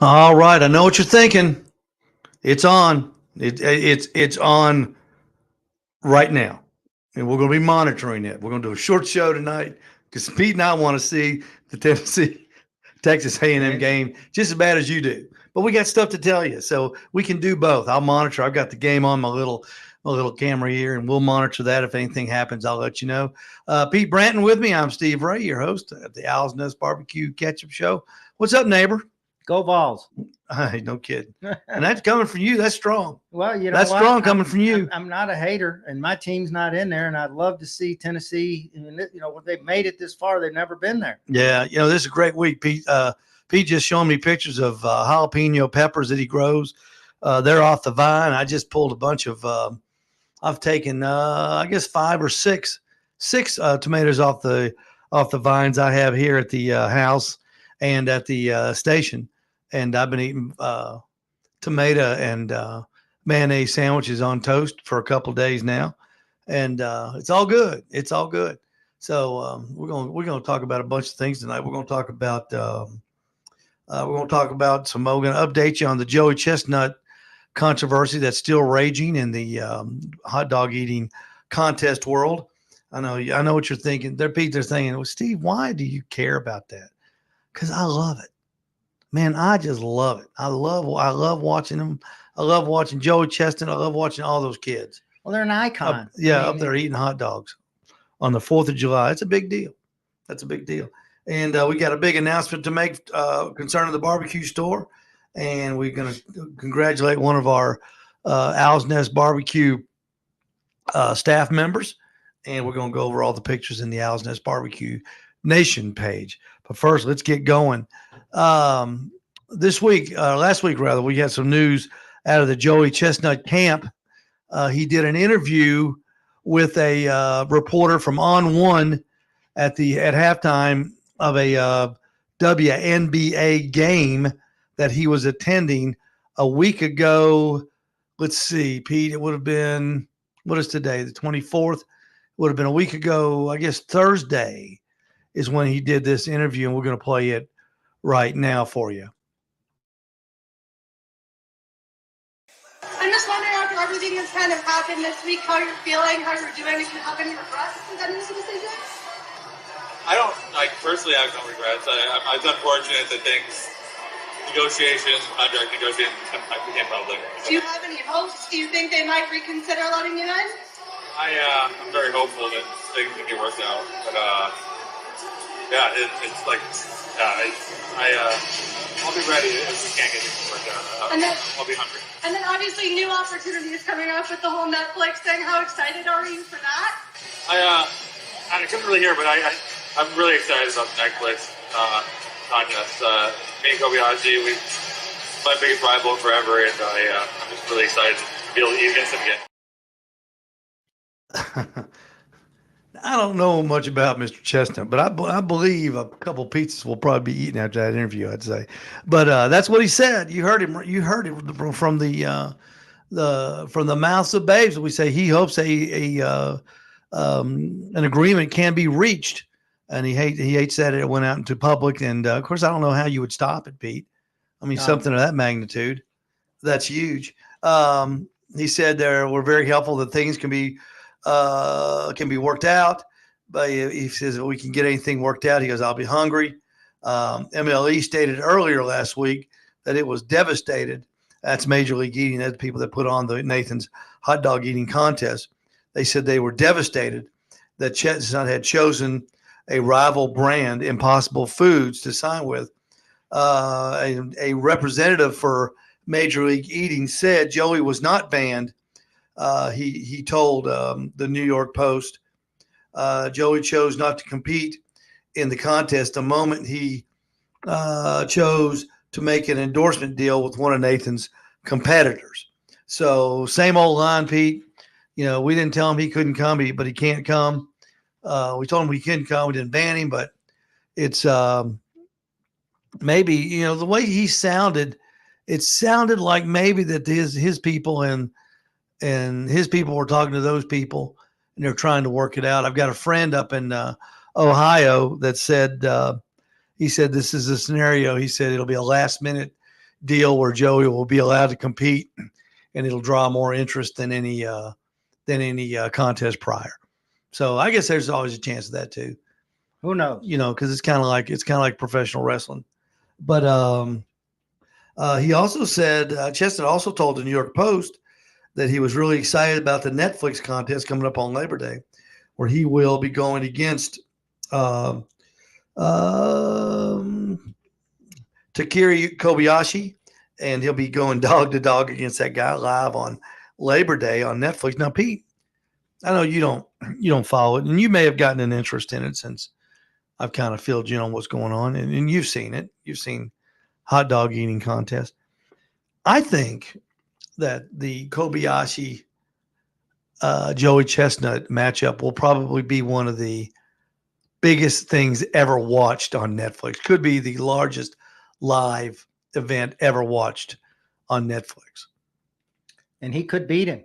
All right, I know what you're thinking. It's on. It's on right now, and we're going to be monitoring it. We're going to do a short show tonight because Pete and I want to see the Tennessee Texas A&M game just as bad as you do. But we got stuff to tell you, so we can do both. I'll monitor. I've got the game on my little camera here, and we'll monitor that. If anything happens, I'll let you know. Pete Branton with me. I'm Steve Ray, your host of the Owl's Nest Barbecue Ketchup Show. What's up, neighbor? Go Vols. Hey, no kidding. And that's coming from you. That's strong. Well, that's what? Strong coming from you. I'm not a hater, and my team's not in there, and I'd love to see Tennessee. When they've made it this far, they've never been there. Yeah, this is a great week, Pete. Pete just showing me pictures of jalapeno peppers that he grows. They're off the vine. I just pulled a bunch of. I've taken, I guess, 5 or 6 tomatoes off the vines I have here at the house and at the station. And I've been eating tomato and mayonnaise sandwiches on toast for a couple of days now, and it's all good. It's all good. So we're gonna talk about a bunch of things tonight. We're gonna talk about some. We're gonna update you on the Joey Chestnut controversy that's still raging in the hot dog eating contest world. I know what you're thinking. They're thinking, well, Steve, why do you care about that? Because I love it. Man, I just love it. I love watching them. I love watching Joey Chestnut. I love watching all those kids. Well, they're an icon. Up there eating hot dogs on the 4th of July. It's a big deal. That's a big deal. And we got a big announcement to make concerning the barbecue store. And we're going to congratulate one of our Owl's Nest Barbecue staff members. And we're going to go over all the pictures in the Owl's Nest Barbecue Nation page. But first, let's get going. Last week, we had some news out of the Joey Chestnut camp. He did an interview with a reporter from On One at halftime of a WNBA game that he was attending a week ago. Let's see, Pete, it would have been, what is today, the 24th? It would have been a week ago, I guess Thursday is when he did this interview, and we're going to play it right now for you. I'm just wondering, after everything that's kind of happened this week, how you're feeling, how you're doing, if you have any regrets in getting this decision? I don't, personally, I have no regrets. It's unfortunate that negotiations, contract negotiations became public. Do you have any hopes? Do you think they might reconsider letting you in? I'm very hopeful that things can get worked out. But, I'll be ready if we can't get things worked out. I'll be hungry. And then obviously new opportunities coming up with the whole Netflix thing. How excited are you for that? I couldn't really hear, but I'm really excited about the Netflix contest. Me and Kobayashi, my biggest rival forever, and I'm just really excited to be able to eat against him again. I don't know much about Mr. Chestnut, but I believe a couple pizzas will probably be eaten after that interview, I'd say. But that's what he said. You heard him. You heard it from the mouths of babes. We say he hopes an agreement can be reached, and he hates that it went out into public. And of course, I don't know how you would stop it, Pete. I mean, something of that magnitude, that's huge. He said we're very helpful that things can be worked out, but he says if we can get anything worked out, he goes, I'll be hungry. MLE stated earlier last week that it was devastated. That's Major League Eating. That's the people that put on the Nathan's hot dog eating contest. They said they were devastated that Chestnut had chosen a rival brand, Impossible Foods, to sign with. A representative for Major League Eating said Joey was not banned. He told the New York Post, Joey chose not to compete in the contest the moment he chose to make an endorsement deal with one of Nathan's competitors. So same old line, Pete. We didn't tell him he couldn't come, but he can't come. We told him he couldn't come. We didn't ban him, but it's maybe, the way he sounded, it sounded like maybe that his people and his people were talking to those people and they're trying to work it out. I've got a friend up in Ohio that said, he said, this is a scenario. He said, it'll be a last minute deal where Joey will be allowed to compete, and it'll draw more interest than any contest prior. So I guess there's always a chance of that too. Who knows? You know, because it's kind of like professional wrestling. But he also said Chestnut also told the New York Post that he was really excited about the Netflix contest coming up on Labor Day, where he will be going against Takiri Kobayashi, and he'll be going dog to dog against that guy live on Labor Day on Netflix. Now, Pete, I know you don't follow it, and you may have gotten an interest in it since I've kind of filled you on what's going on, and you've seen it. You've seen hot dog eating contest. I think that the Kobayashi Joey Chestnut matchup will probably be one of the biggest things ever watched on Netflix. Could be the largest live event ever watched on Netflix. And he could beat him.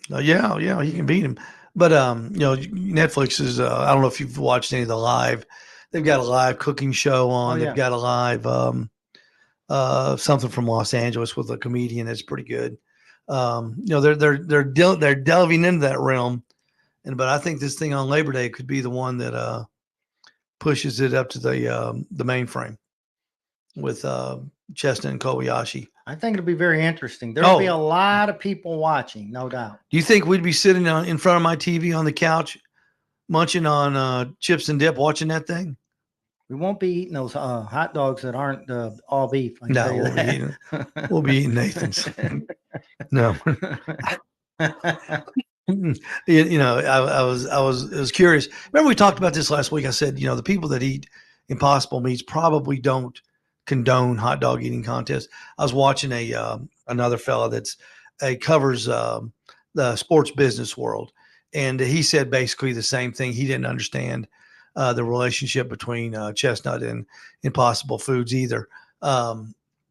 Yeah, he can beat him. But Netflix is. I don't know if you've watched any of the live. They've got a live cooking show on. Oh, yeah. They've got a live something from Los Angeles with a comedian that's pretty good. They're delving into that realm, but I think this thing on Labor Day could be the one that pushes it up to the mainframe with Chestnut and Kobayashi. I think it'll be very interesting. There'll be Oh. a lot of people watching, no doubt. Do you think we'd be sitting in front of my TV on the couch, munching on chips and dip, watching that thing? We won't be eating those hot dogs that aren't all beef. I can No, tell you we'll be eating Nathan's. No. I was curious. Remember we talked about this last week. I said, the people that eat Impossible meats probably don't condone hot dog eating contests. I was watching another fella that's covers the sports business world, and he said basically the same thing. He didn't understand the relationship between Chestnut and Impossible Foods either.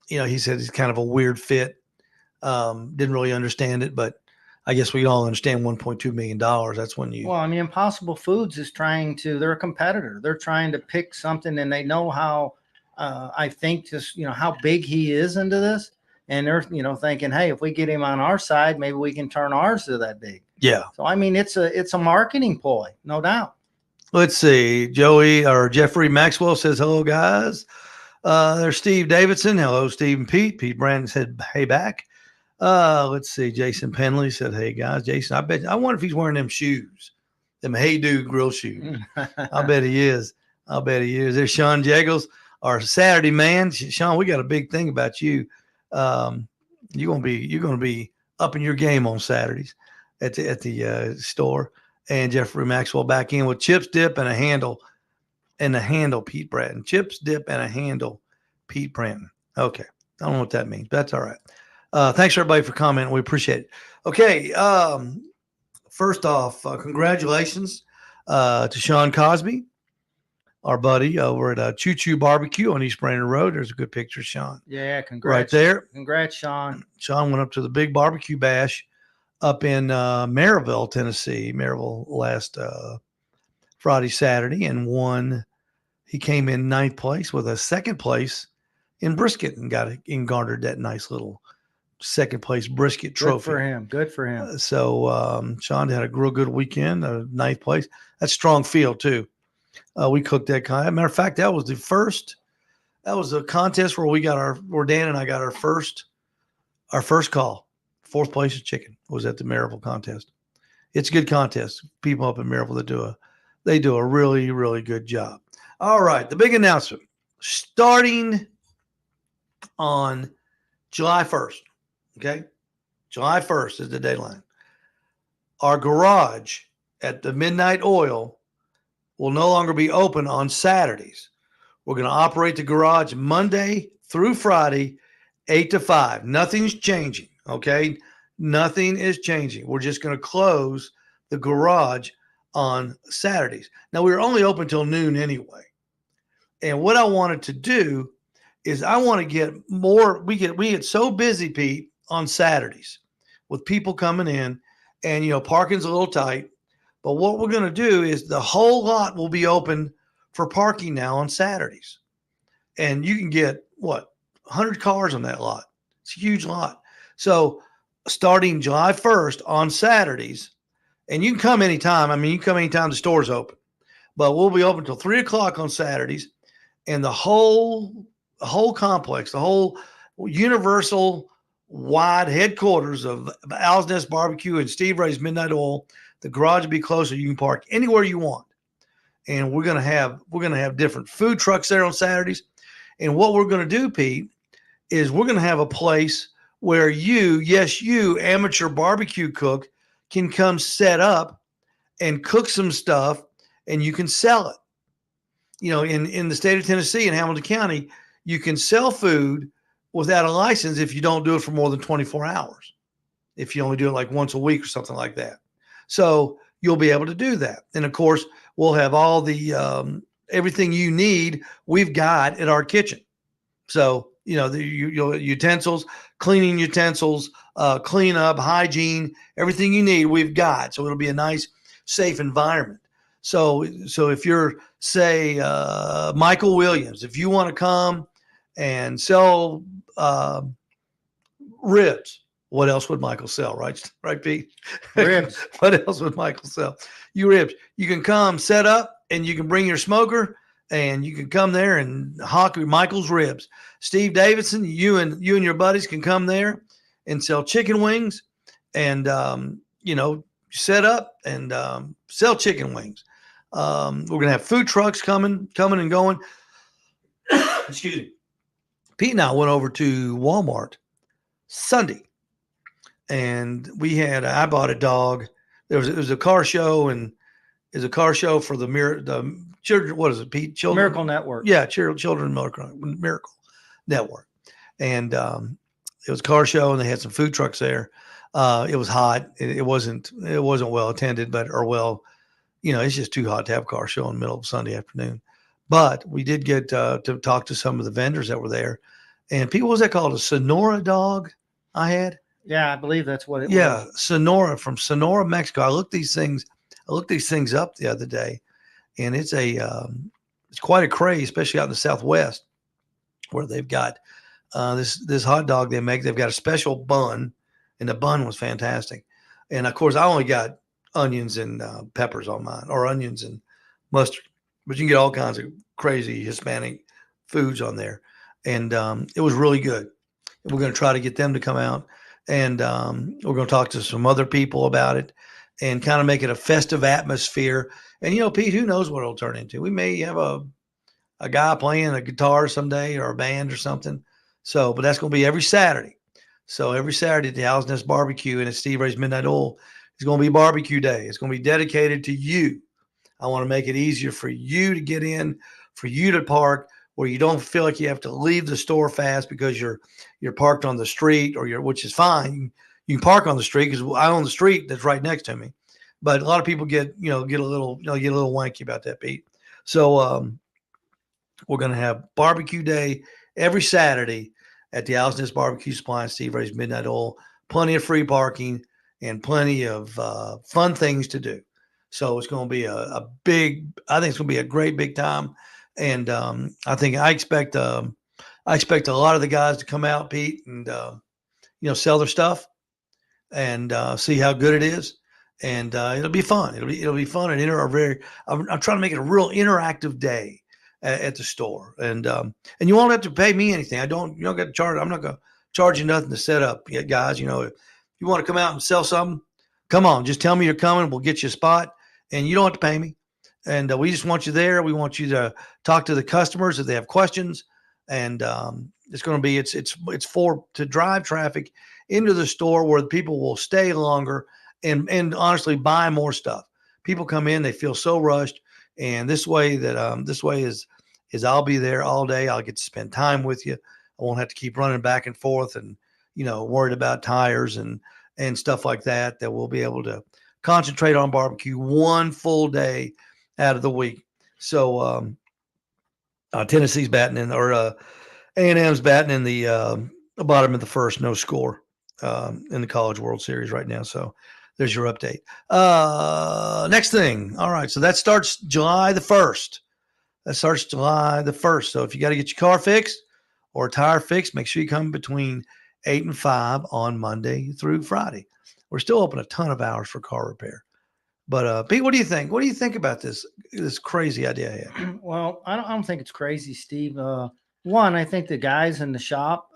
He said it's kind of a weird fit. Didn't really understand it, but I guess we all understand $1.2 million. That's when you. Well, I mean, Impossible Foods is they're a competitor. They're trying to pick something, and they know how, I think, just, how big he is into this. And they're, thinking, hey, if we get him on our side, maybe we can turn ours to that big. Yeah. So, I mean, it's a marketing ploy, no doubt. Let's see. Jeffrey Maxwell says, hello, guys. There's Steve Davidson. Hello, Steve and Pete. Pete Brandon said, hey, back. Let's see. Jason Penley said, hey, guys. Jason, I wonder if he's wearing them shoes, them Hey Dude grill shoes. I bet he is. There's Sean Jeggles, our Saturday man. Sean, we got a big thing about you. You're gonna be up in your game on Saturdays at the store. And Jeffrey Maxwell back in with chips, dip, and a handle. And the handle, Pete Bratton. Chips, dip, and a handle, Pete Bratton. Okay. I don't know what that means, but that's all right. Thanks, everybody, for commenting. We appreciate it. Okay. First off, congratulations to Sean Cosby, our buddy over at Choo Choo Barbecue on East Brainerd Road. There's a good picture of Sean. Yeah, congrats. Right there. Congrats, Sean. Sean went up to the big barbecue bash up in Maryville, Tennessee, last Friday, Saturday, and won. He came in 9th place with a 2nd place in brisket and garnered that nice little 2nd place brisket trophy. Good for him. So Sean had a real good weekend, 9th place. That's strong field too. We cooked that kind. Matter of fact, that was a contest where Dan and I got our first call. 4th place of chicken was at the Maryville contest. It's a good contest. People up in Maryville they do a really, really good job. All right. The big announcement starting on July 1st. Okay. July 1st is the deadline. Our garage at the Midnight Oil will no longer be open on Saturdays. We're going to operate the garage Monday through Friday, 8 to 5. Nothing's changing. Okay. Nothing is changing. We're just going to close the garage on Saturdays. Now, we were only open till noon anyway. And what I wanted to do is I want to get more. We get so busy, Pete, on Saturdays with people coming in, and parking's a little tight. But what we're going to do is the whole lot will be open for parking now on Saturdays. And you can get 100 cars on that lot. It's a huge lot. So starting July 1st on Saturdays, and you can come anytime. I mean, you can come anytime the store's open, but we'll be open till 3 o'clock on Saturdays, and the whole complex, the whole universal wide headquarters of Owl's Nest Barbecue and Steve Ray's Midnight Oil, the garage will be closer. You can park anywhere you want. And we're gonna have different food trucks there on Saturdays. And what we're gonna do, Pete, is we're gonna have a place where you, amateur barbecue cook, can come set up and cook some stuff, and you can sell it. You know, in the state of Tennessee, in Hamilton County, you can sell food without a license if you don't do it for more than 24 hours. If you only do it like once a week or something like that. So you'll be able to do that. And of course, we'll have all the everything you need we've got in our kitchen. So, you know, the utensils, cleaning utensils, cleanup, hygiene, everything you need we've got. So it'll be a nice, safe environment. So if you're, say, Michael Williams, if you want to come and sell ribs, what else would Michael sell? Right, Pete? Ribs. What else would Michael sell? You ribs. You can come set up, and you can bring your smoker, and you can come there and hawk Michael's ribs. Steve Davidson, you and your buddies can come there and sell chicken wings, and set up and sell chicken wings. We're gonna have food trucks coming and going. Excuse me. Pete and I went over to Walmart Sunday, and I bought a dog. It was a car show, and it's a car show for the children. What is it, Pete? Children Miracle Network. Yeah, Children Miracle Network, and it was a car show, and they had some food trucks there. It was hot. It wasn't well attended, it's just too hot to have a car show in the middle of Sunday afternoon. But we did get to talk to some of the vendors that were there. And Pete, what was that called? A Sonora dog I had? Yeah, I believe that's what it was. Yeah, Sonora, from Sonora, Mexico. I looked these things up the other day, and it's quite a craze, especially out in the Southwest, where they've got this hot dog they make. They've got a special bun, and the bun was fantastic. And of course, I only got onions and peppers on mine, or onions and mustard, but you can get all kinds of crazy Hispanic foods on there. And it was really good. We're going to try to get them to come out, and we're going to talk to some other people about it and kind of make it a festive atmosphere. And, Pete, who knows what it'll turn into? We may have a guy playing a guitar someday, or a band or something. So, but that's going to be every Saturday. So every Saturday at the Owl's Nest Barbecue and at Steve Ray's Midnight Oil, it's going to be barbecue day. It's going to be dedicated to you. I want to make it easier for you to get in, for you to park, where you don't feel like you have to leave the store fast because you're parked on the street, which is fine. You can park on the street because I own the street that's right next to me. But a lot of people get a little wanky about that, Pete. So we're going to have barbecue day every Saturday at the Owl's Nest Barbecue Supply and Steve Ray's Midnight Oil. Plenty of free parking and plenty of fun things to do. So it's going to be I think it's going to be a great big time. And I expect a lot of the guys to come out, Pete, and sell their stuff and see how good it is. And it'll be fun. It'll be fun and I'm trying to make it a real interactive day at the store. And you won't have to pay me anything. You don't got to charge. I'm not going to charge you nothing to set up, guys. If you want to come out and sell something, come on. Just tell me you're coming. We'll get you a spot, and you don't have to pay me. And we just want you there. We want you to talk to the customers if they have questions. And it's going to be it's to drive traffic into the store where the people will stay longer and honestly buy more stuff. People come in, they feel so rushed, and this way is I'll be there all day. I'll get to spend time with you. I won't have to keep running back and forth and worried about tires and stuff like that. That we'll be able to concentrate on barbecue one full day out of the week. So Tennessee's batting in, or A&M's batting in the bottom of the first, no score in the College World Series right now. So there's your update. Next thing. All right. So that starts July the 1st. So if you got to get your car fixed, or a tire fix, make sure you come between 8 and 5 on Monday through Friday. We're still open a ton of hours for car repair. But Pete, what do you think? What do you think about this crazy idea here? Well, I don't think it's crazy, Steve. One, I think the guys in the shop,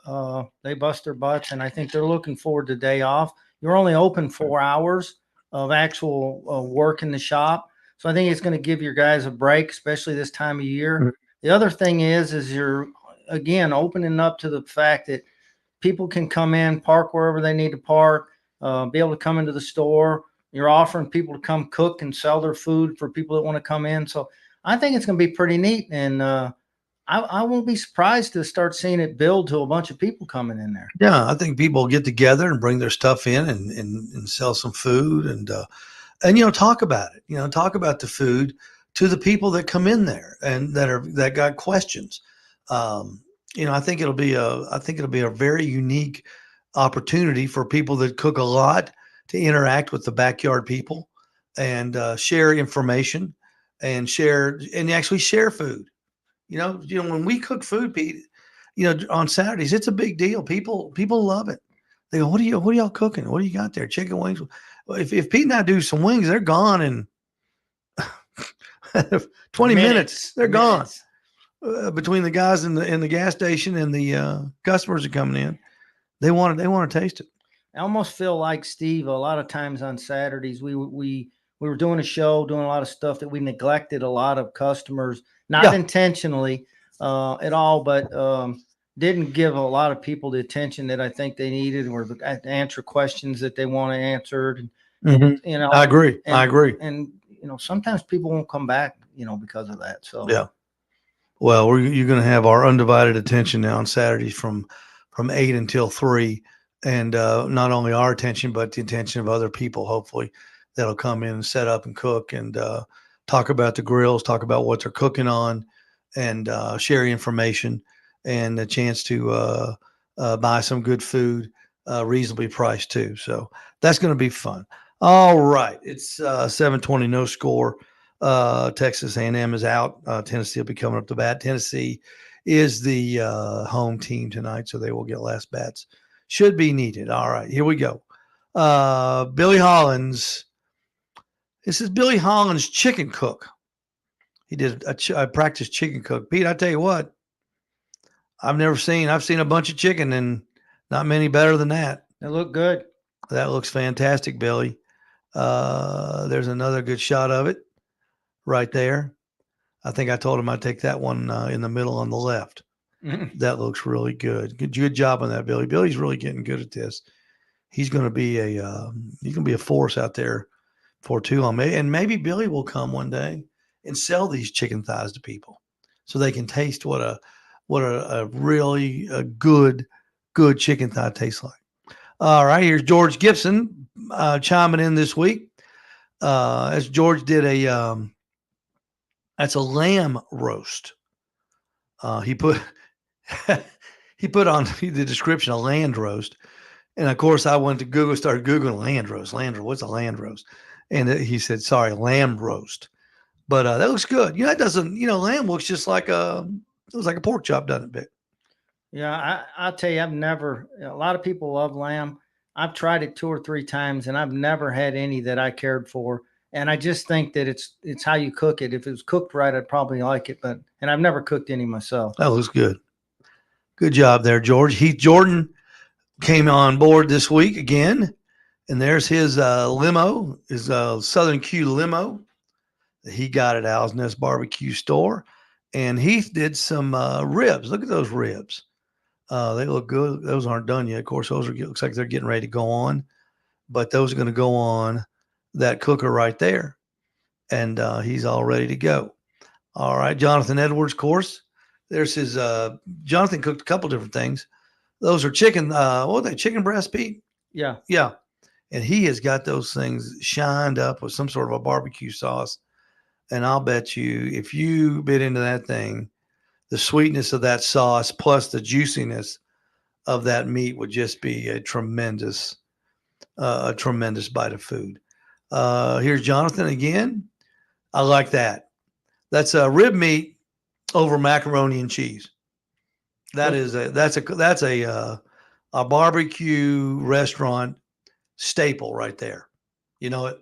they bust their butts, and I think they're looking forward to the day off. You're only open 4 hours of actual work in the shop. So I think it's going to give your guys a break, especially this time of year. Mhm. The other thing is you're, again, opening up to the fact that people can come in, park wherever they need to park, be able to come into the store. You're offering people to come cook and sell their food for people that want to come in. So I think it's going to be pretty neat. And I won't be surprised to start seeing it build to a bunch of people coming in there. Yeah, I think people get together and bring their stuff in and sell some food and talk about it. Talk about the food to the people that come in there and that got questions. I think it'll be a very unique opportunity for people that cook a lot to interact with the backyard people and share information and actually share food. When we cook food, Pete, on Saturdays, it's a big deal. People love it. They go, what are y'all cooking? What do you got there? Chicken wings. Well, if Pete and I do some wings, they're gone in 20 minutes. They're gone. Between the guys in the gas station and the customers that are coming in, they want to taste it. I almost feel like, Steve, a lot of times on Saturdays, we were doing a show, doing a lot of stuff that we neglected a lot of customers, not intentionally at all, but didn't give a lot of people the attention that I think they needed, or to answer questions that they want answered. And, I agree. And sometimes people won't come back, because of that. So yeah. Well, you're going to have our undivided attention now on Saturdays from 8 until 3. And not only our attention, but the attention of other people, hopefully, that'll come in and set up and cook and talk about the grills, talk about what they're cooking on, and share information and a chance to buy some good food, reasonably priced too. So that's going to be fun. All right. It's 7:20, no score. Texas A&M is out. Tennessee will be coming up to bat. Tennessee is the home team tonight, so they will get last bats. Should be needed. All right, here we go. Billy Hollins. This is Billy Hollins' chicken cook. He did a practice chicken cook. Pete, I tell you what, I've seen a bunch of chicken and not many better than that. They look good. That looks fantastic, Billy. There's another good shot of it right there. I think I told him I'd take that one in the middle on the left. That looks really good. Good job on that, Billy. Billy's really getting good at this. He's going to be a force out there for too long. And maybe Billy will come one day and sell these chicken thighs to people so they can taste what a really good chicken thigh tastes like. All right, here's George Gibson chiming in this week. As George did that's a lamb roast. He put on the description a land roast. And of course I went to Google, started Googling land roast. What's a land roast? And he said, sorry, lamb roast. But that looks good. That doesn't, lamb looks just like it looks like a pork chop, doesn't it, Vic? Yeah, I'll tell you, a lot of people love lamb. I've tried it 2 or 3 times and I've never had any that I cared for. And I just think that it's how you cook it. If it was cooked right, I'd probably like it. And I've never cooked any myself. That looks good. Good job there, George. Heath Jordan came on board this week again. And there's his limo, his Southern Q limo. He got at Owl's Nest Barbecue store. And Heath did some ribs. Look at those ribs. They look good. Those aren't done yet. Of course, looks like they're getting ready to go on. But those are going to go on that cooker right there. And he's all ready to go. All right. Jonathan Edwards, of course. There's his Jonathan cooked a couple different things. Those are chicken. What are they? Chicken breast, Pete? Yeah. Yeah. And he has got those things shined up with some sort of a barbecue sauce. And I'll bet you, if you bit into that thing, the sweetness of that sauce plus the juiciness of that meat would just be a tremendous bite of food. Here's Jonathan again. I like that. That's rib meat over macaroni and cheese. That's a barbecue restaurant staple right there. You know it.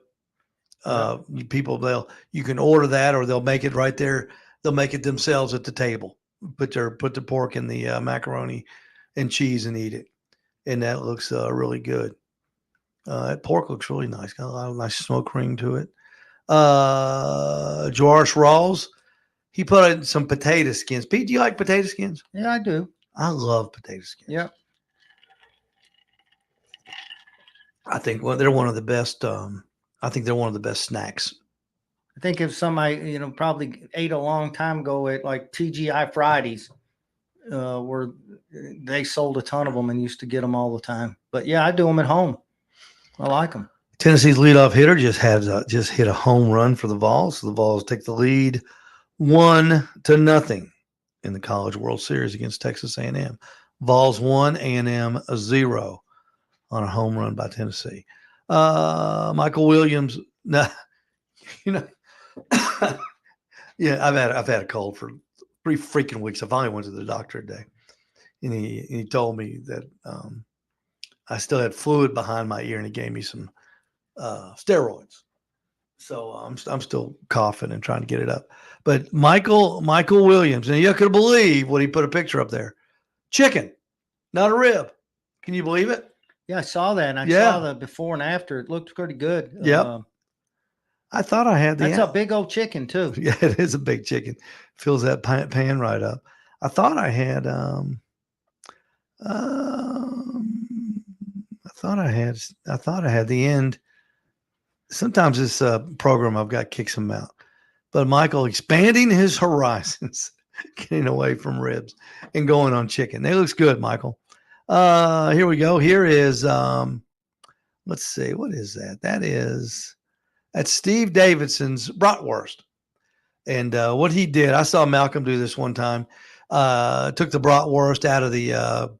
You can order that, or they'll make it right there. They'll make it themselves at the table. Put the pork in the macaroni and cheese and eat it, and that looks really good. That pork looks really nice. Got a lot of nice smoke ring to it. Josh Rawls, he put in some potato skins. Pete, do you like potato skins? Yeah, I do. I love potato skins. Yeah. I think they're one of the best. I think they're one of the best snacks. I think if somebody, probably ate a long time ago at like TGI Fridays, where they sold a ton of them and used to get them all the time. But yeah, I do them at home. I like them. Tennessee's leadoff hitter just hit a home run for the Vols. So the Vols take the lead 1-0 in the College World Series against Texas A&M. Vols 1, A&M 0 on a home run by Tennessee. Michael Williams, yeah, I've had a cold for 3 freaking weeks. I finally went to the doctor today, and he told me that I still had fluid behind my ear, and he gave me some steroids. So I'm still coughing and trying to get it up. But Michael Williams, and you could believe what he put a picture up there. Chicken, not a rib. Can you believe it? Yeah, I saw that. And I saw the before and after. It looked pretty good. Yep. I thought I had that's a big old chicken too. Yeah, it is a big chicken. Fills that pan right up. I thought I had I thought I had the end. Sometimes this program I've got kicks him out. But Michael expanding his horizons, getting away from ribs and going on chicken. It looks good, Michael. Here we go. Here is let's see, what is that? That's Steve Davidson's bratwurst. And what he did, I saw Malcolm do this one time. Took the bratwurst out of the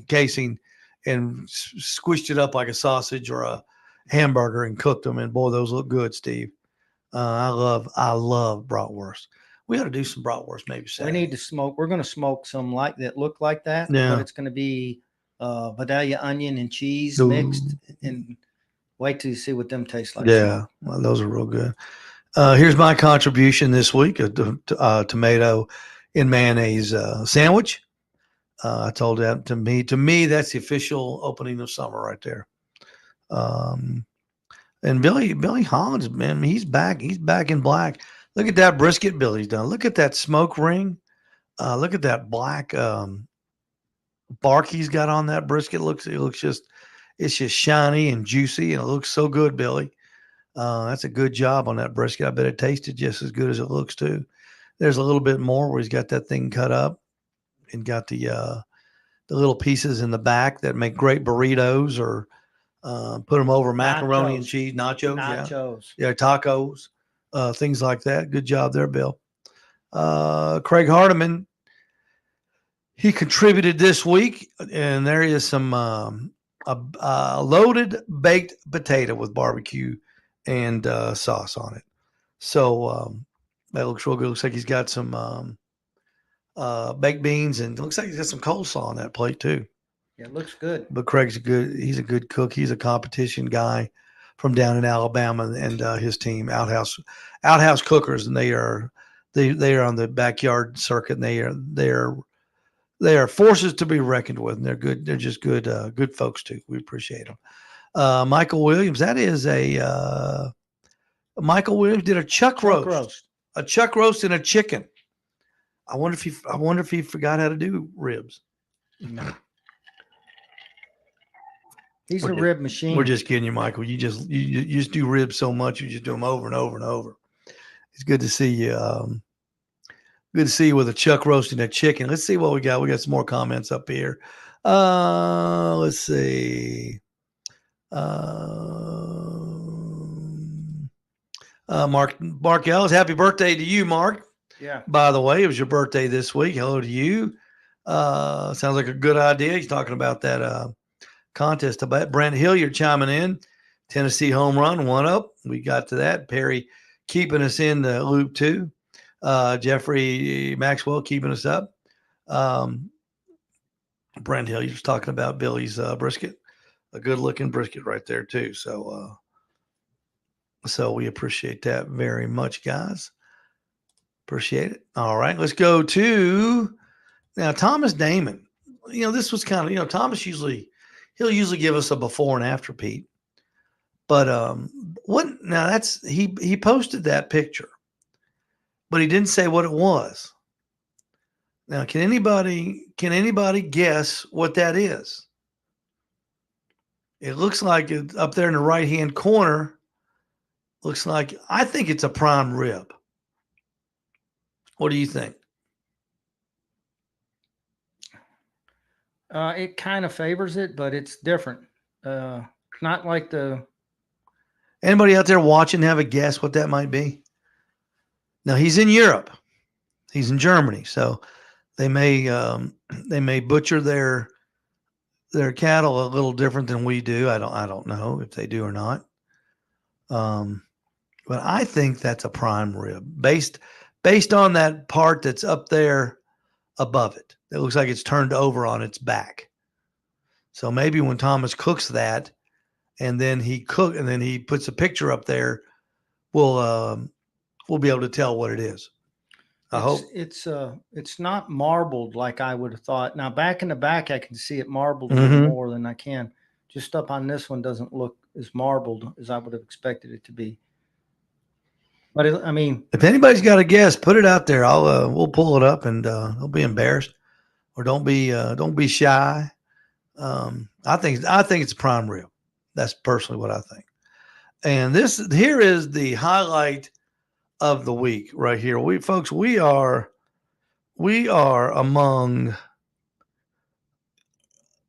casing and squished it up like a sausage or a hamburger and cooked them. And boy, those look good, Steve. I love bratwurst. We ought to do some bratwurst maybe Saturday. We need to smoke. We're going to smoke some that look like that. Yeah. But it's going to be Vidalia onion and cheese mixed, and wait till you see what them taste like. Yeah, well, those are real good. Here's my contribution this week: a tomato in mayonnaise sandwich. I told that to me that's the official opening of summer right there. And Billy Hollins, man, he's back in black. Look at that brisket Billy's done. Look at that smoke ring. Look at that black bark he's got on that brisket. It's just shiny and juicy, and it looks so good, Billy. That's a good job on that brisket. I bet it tasted just as good as it looks too. There's a little bit more where he's got that thing cut up and got the little pieces in the back that make great burritos, or put them over macaroni and cheese, nachos. Yeah, tacos, things like that. Good job there, Bill. Craig Hardiman, he contributed this week, and there is some a loaded baked potato with barbecue and sauce on it. So that looks real good. Looks like he's got some baked beans, and it looks like he's got some coleslaw on that plate too. Yeah, it looks good. But he's a good cook. He's a competition guy from down in Alabama, and his team, Outhouse Cookers, and they are on the backyard circuit, and they are forces to be reckoned with, and they're good. They're just good folks too. We appreciate them. Michael Williams, that is Michael Williams did a chuck roast, a chuck roast and a chicken. I wonder if he forgot how to do ribs. No. He's a rib machine. We're just kidding you, Michael. You just do ribs so much, you just do them over and over and over. It's good to see you. Good to see you with a chuck roast and a chicken. Let's see what we got. We got some more comments up here. Let's see. Mark Ellis, happy birthday to you, Mark. Yeah. By the way, it was your birthday this week. Hello to you. Sounds like a good idea. He's talking about that contest. About Brent Hilliard chiming in. Tennessee home run, 1-up. We got to that. Perry keeping us in the loop too. Jeffrey Maxwell keeping us up. Brent Hill, you're just talking about Billy's brisket, a good looking brisket right there too. So we appreciate that very much, guys. Appreciate it. All right, let's go to now Thomas Damon. This was kind of, Thomas he'll usually give us a before and after, Pete. But he posted that picture, but he didn't say what it was. Now, can anybody guess what that is? It looks like it's up there in the right-hand corner. Looks like, I think it's a prime rib. What do you think? It kind of favors it, but it's different. Not like the. Anybody out there watching have a guess what that might be? Now, he's in Europe. He's in Germany, so they may butcher their cattle a little different than we do. I don't know if they do or not. But I think that's a prime rib based on that part that's up there above it. It looks like it's turned over on its back. So maybe when Thomas cooks that, and then he puts a picture up there, we'll be able to tell what it is. I hope it's not marbled like I would have thought. Now back in the back, I can see it marbled a little more than I can. Just up on this one doesn't look as marbled as I would have expected it to be. But if anybody's got a guess, put it out there. We'll pull it up, and don't be embarrassed, or don't be shy. I think it's a prime rib. That's personally what I think. And here is the highlight of the week right here. We are among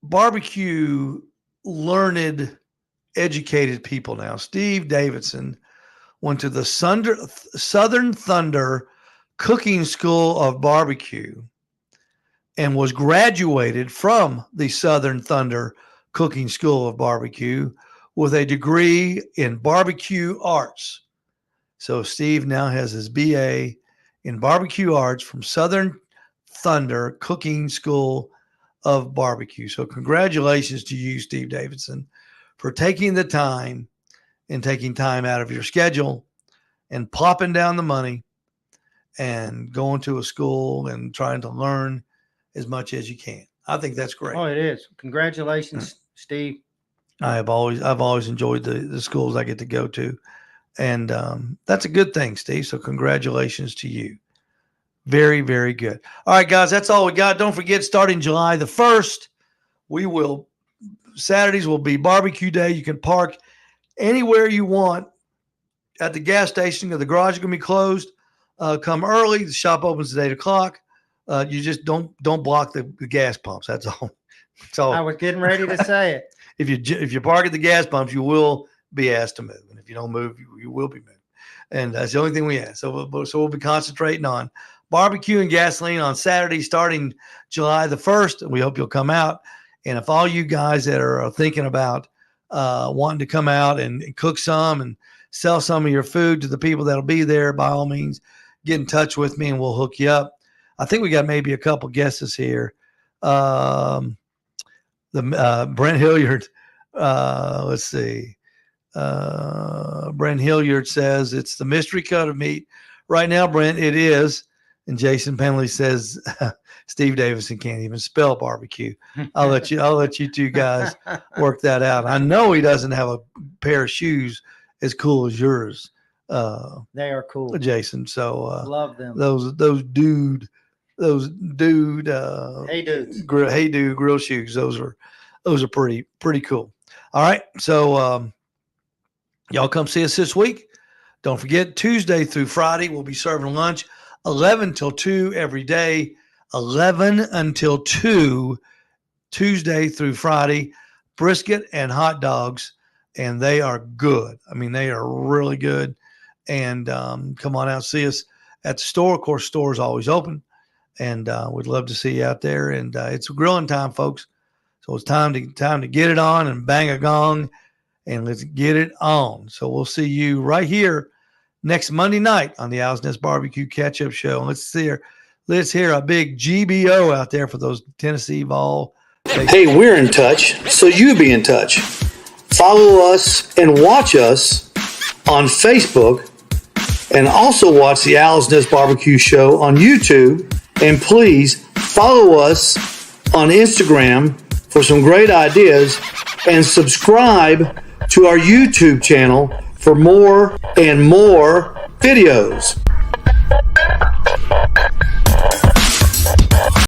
barbecue learned, educated people now. Steve Davidson went to the Southern Thunder Cooking School of Barbecue and was graduated from the Southern Thunder Cooking School of Barbecue with a degree in barbecue arts. So Steve now has his BA in barbecue arts from Southern Thunder Cooking School of Barbecue. So congratulations to you, Steve Davidson, for taking the time and taking time out of your schedule and plopping down the money and going to a school and trying to learn as much as you can. I think that's great. Oh, it is. Congratulations, Steve. I've always enjoyed the schools I get to go to. And that's a good thing, Steve. So congratulations to you. Very, very good. All right, guys, that's all we got. Don't forget, starting July the 1st, Saturdays will be barbecue day. You can park anywhere you want at the gas station, or the garage is going to be closed. Come early. The shop opens at 8 o'clock. You just don't block the gas pumps. That's all. That's all. I was getting ready to say it. If you park at the gas pumps, you will be asked to move. And if you don't move, you will be moved. And that's the only thing we ask. So we'll be concentrating on barbecue and gasoline on Saturday, starting July the 1st. And we hope you'll come out. And if all you guys that are thinking about wanting to come out and cook some and sell some of your food to the people that'll be there, by all means, get in touch with me and we'll hook you up. I think we got maybe a couple guesses here. Brent Hilliard, let's see. Brent Hilliard says it's the mystery cut of meat. Right now, Brent, it is. And Jason Penley says Steve Davidson can't even spell barbecue. I'll let you two guys work that out. I know he doesn't have a pair of shoes as cool as yours. They are cool, Jason. So love them. Those dude Hey dudes. Grill shoes. Those are pretty cool. All right. So y'all come see us this week. Don't forget, Tuesday through Friday, we'll be serving lunch 11 till 2 every day. 11 until 2, Tuesday through Friday, brisket and hot dogs. And they are good. I mean, they are really good. And come on out, see us at the store. Of course, store is always open. And we'd love to see you out there. And it's grilling time, folks. So it's time to get it on and bang a gong and let's get it on. So we'll see you right here next Monday night on the Owl's Nest Barbecue Catch-Up Show. And let's see here. let's hear a big GBO out there for those Tennessee Vol. Hey, we're in touch, so you be in touch. Follow us and watch us on Facebook, and also watch the Owl's Nest Barbecue Show on YouTube. And please follow us on Instagram for some great ideas, and subscribe to our YouTube channel for more and more videos.